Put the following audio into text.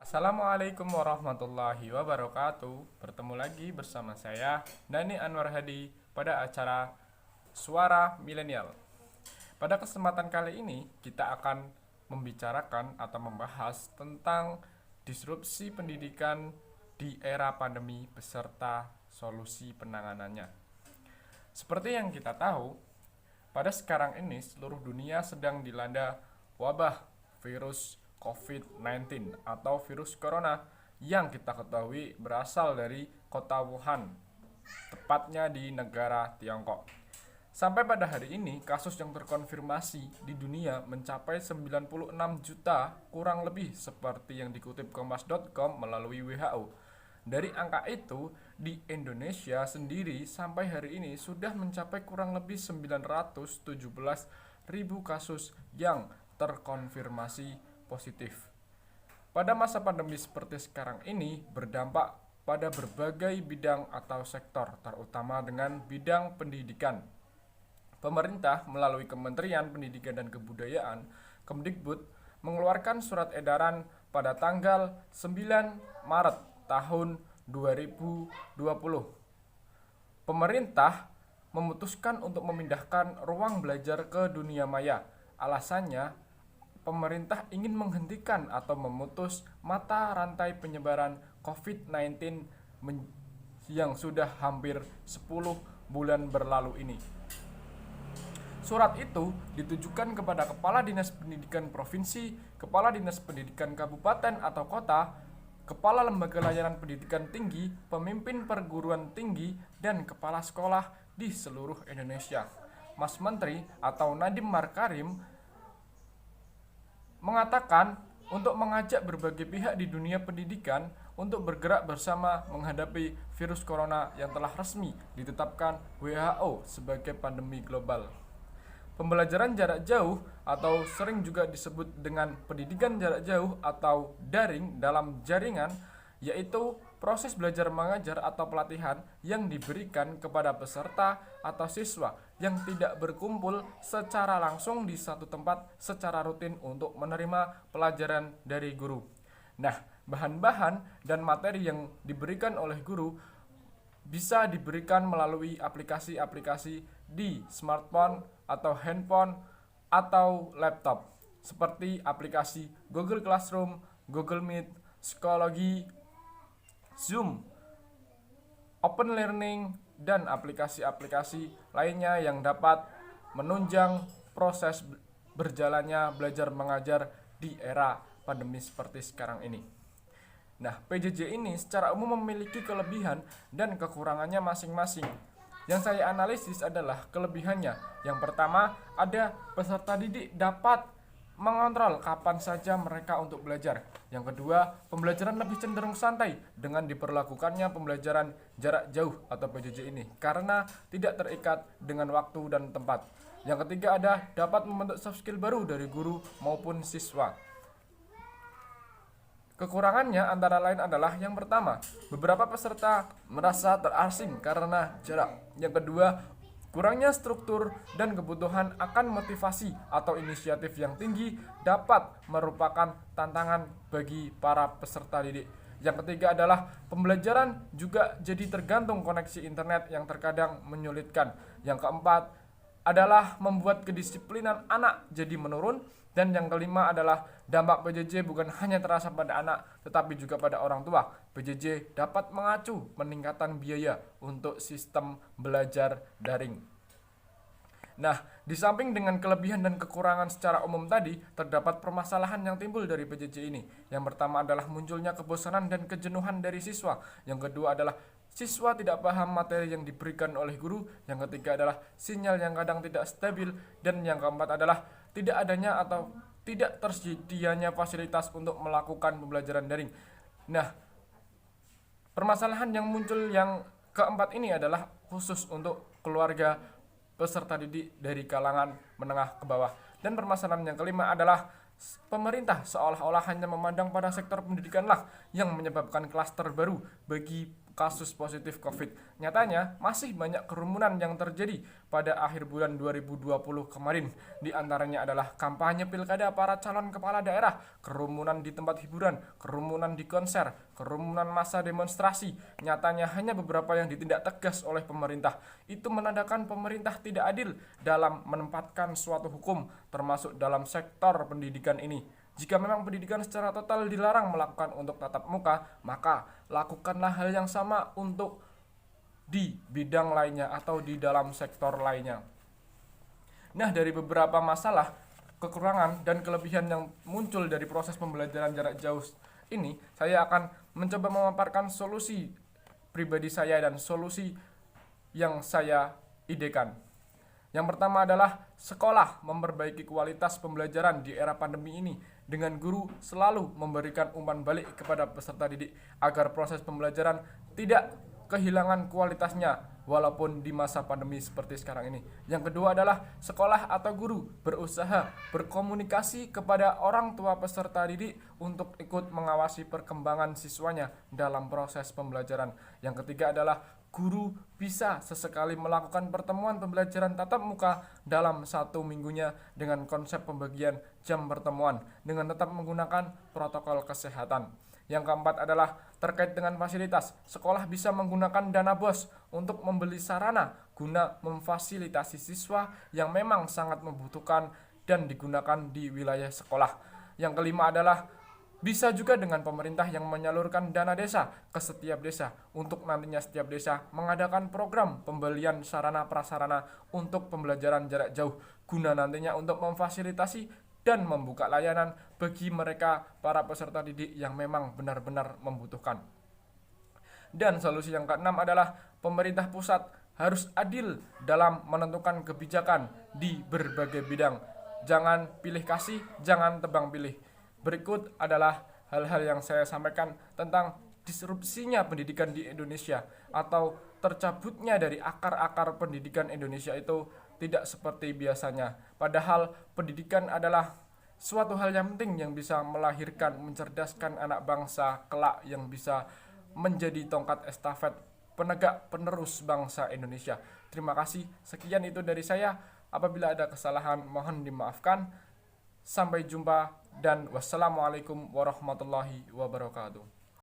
Assalamualaikum warahmatullahi wabarakatuh. Bertemu lagi bersama saya Dani Anwar Hadi pada acara Suara Milenial. Pada kesempatan kali ini kita akan membicarakan atau membahas tentang disrupsi pendidikan di era pandemi beserta solusi penanganannya. Seperti yang kita tahu, pada sekarang ini seluruh dunia sedang dilanda wabah virus COVID-19 atau virus corona yang kita ketahui berasal dari kota Wuhan, tepatnya di negara Tiongkok. Sampai pada hari ini, kasus yang terkonfirmasi di dunia mencapai 96 juta kurang lebih seperti yang dikutip kompas.com melalui WHO. Dari angka itu, di Indonesia sendiri sampai hari ini sudah mencapai kurang lebih 917 ribu kasus yang terkonfirmasi positif. Pada masa pandemi seperti sekarang ini berdampak pada berbagai bidang atau sektor, terutama dengan bidang pendidikan. Pemerintah melalui Kementerian Pendidikan dan Kebudayaan, Kemdikbud, mengeluarkan surat edaran pada tanggal 9 Maret tahun 2020. Pemerintah memutuskan untuk memindahkan ruang belajar ke dunia maya. Alasannya, pemerintah ingin menghentikan atau memutus mata rantai penyebaran COVID-19 yang sudah hampir 10 bulan berlalu ini. Surat itu ditujukan kepada Kepala Dinas Pendidikan Provinsi, Kepala Dinas Pendidikan Kabupaten atau Kota, Kepala Lembaga Layanan Pendidikan Tinggi, Pemimpin Perguruan Tinggi, dan Kepala Sekolah di seluruh Indonesia. Mas Menteri atau Nadiem Makarim mengatakan untuk mengajak berbagai pihak di dunia pendidikan untuk bergerak bersama menghadapi virus corona yang telah resmi ditetapkan WHO sebagai pandemi global. Pembelajaran jarak jauh atau sering juga disebut dengan pendidikan jarak jauh atau daring dalam jaringan, yaitu proses belajar mengajar atau pelatihan yang diberikan kepada peserta atau siswa yang tidak berkumpul secara langsung di satu tempat secara rutin untuk menerima pelajaran dari guru. Nah, bahan-bahan dan materi yang diberikan oleh guru bisa diberikan melalui aplikasi-aplikasi di smartphone atau handphone atau laptop, seperti aplikasi Google Classroom, Google Meet, Psikologi, Zoom, Open Learning, dan aplikasi-aplikasi lainnya yang dapat menunjang proses berjalannya belajar mengajar di era pandemi seperti sekarang ini. Nah, PJJ ini secara umum memiliki kelebihan dan kekurangannya masing-masing. Yang saya analisis adalah kelebihannya. Yang pertama, ada peserta didik dapat mengontrol kapan saja mereka untuk belajar. Yang kedua, pembelajaran lebih cenderung santai dengan diperlakukannya pembelajaran jarak jauh atau PJJ ini karena tidak terikat dengan waktu dan tempat. Yang ketiga ada dapat membentuk soft skill baru dari guru maupun siswa. Kekurangannya antara lain adalah yang pertama, beberapa peserta merasa terasing karena jarak. Yang kedua, kurangnya struktur dan kebutuhan akan motivasi atau inisiatif yang tinggi dapat merupakan tantangan bagi para peserta didik. Yang ketiga adalah pembelajaran juga jadi tergantung koneksi internet yang terkadang menyulitkan. Yang keempat adalah membuat kedisiplinan anak jadi menurun. Dan yang kelima adalah dampak PJJ bukan hanya terasa pada anak, tetapi juga pada orang tua. PJJ dapat mengacu peningkatan biaya untuk sistem belajar daring. Nah, di samping dengan kelebihan dan kekurangan secara umum tadi, terdapat permasalahan yang timbul dari PJJ ini. Yang pertama adalah munculnya kebosanan dan kejenuhan dari siswa. Yang kedua adalah siswa tidak paham materi yang diberikan oleh guru. Yang ketiga adalah sinyal yang kadang tidak stabil. Dan yang keempat adalah tidak adanya atau tidak tersedianya fasilitas untuk melakukan pembelajaran daring. Nah, permasalahan yang muncul yang keempat ini adalah khusus untuk keluarga peserta didik dari kalangan menengah ke bawah. Dan permasalahan yang kelima adalah pemerintah seolah-olah hanya memandang pada sektor pendidikanlah yang menyebabkan klaster baru bagi kasus positif COVID. Nyatanya, masih banyak kerumunan yang terjadi pada akhir bulan 2020 kemarin. Di antaranya adalah kampanye pilkada para calon kepala daerah, kerumunan di tempat hiburan, kerumunan di konser, kerumunan massa demonstrasi. Nyatanya hanya beberapa yang ditindak tegas oleh pemerintah. Itu menandakan pemerintah tidak adil dalam menempatkan suatu hukum, termasuk dalam sektor pendidikan ini. Jika memang pendidikan secara total dilarang melakukan untuk tatap muka, maka lakukanlah hal yang sama untuk di bidang lainnya atau di dalam sektor lainnya. Nah, dari beberapa masalah, kekurangan, dan kelebihan yang muncul dari proses pembelajaran jarak jauh ini, saya akan mencoba memaparkan solusi pribadi saya dan solusi yang saya idekan. Yang pertama adalah sekolah memperbaiki kualitas pembelajaran di era pandemi ini dengan guru selalu memberikan umpan balik kepada peserta didik agar proses pembelajaran tidak kehilangan kualitasnya walaupun di masa pandemi seperti sekarang ini. Yang kedua adalah sekolah atau guru berusaha berkomunikasi kepada orang tua peserta didik untuk ikut mengawasi perkembangan siswanya dalam proses pembelajaran. Yang ketiga adalah guru bisa sesekali melakukan pertemuan pembelajaran tatap muka dalam 1 minggunya dengan konsep pembagian jam pertemuan dengan tetap menggunakan protokol kesehatan. Yang keempat adalah terkait dengan fasilitas. Sekolah bisa menggunakan dana BOS untuk membeli sarana guna memfasilitasi siswa yang memang sangat membutuhkan dan digunakan di wilayah sekolah. Yang kelima adalah bisa juga dengan pemerintah yang menyalurkan dana desa ke setiap desa untuk nantinya setiap desa mengadakan program pembelian sarana prasarana untuk pembelajaran jarak jauh guna nantinya untuk memfasilitasi dan membuka layanan bagi mereka para peserta didik yang memang benar-benar membutuhkan. Dan solusi yang keenam adalah pemerintah pusat harus adil dalam menentukan kebijakan di berbagai bidang. Jangan pilih kasih, jangan tebang pilih. Berikut adalah hal-hal yang saya sampaikan tentang disrupsinya pendidikan di Indonesia atau tercabutnya dari akar-akar pendidikan Indonesia itu tidak seperti biasanya. Padahal pendidikan adalah suatu hal yang penting yang bisa melahirkan, mencerdaskan anak bangsa kelak yang bisa menjadi tongkat estafet penegak penerus bangsa Indonesia. Terima kasih. Sekian itu dari saya. Apabila ada kesalahan mohon dimaafkan. Sampai jumpa dan wassalamualaikum warahmatullahi wabarakatuh.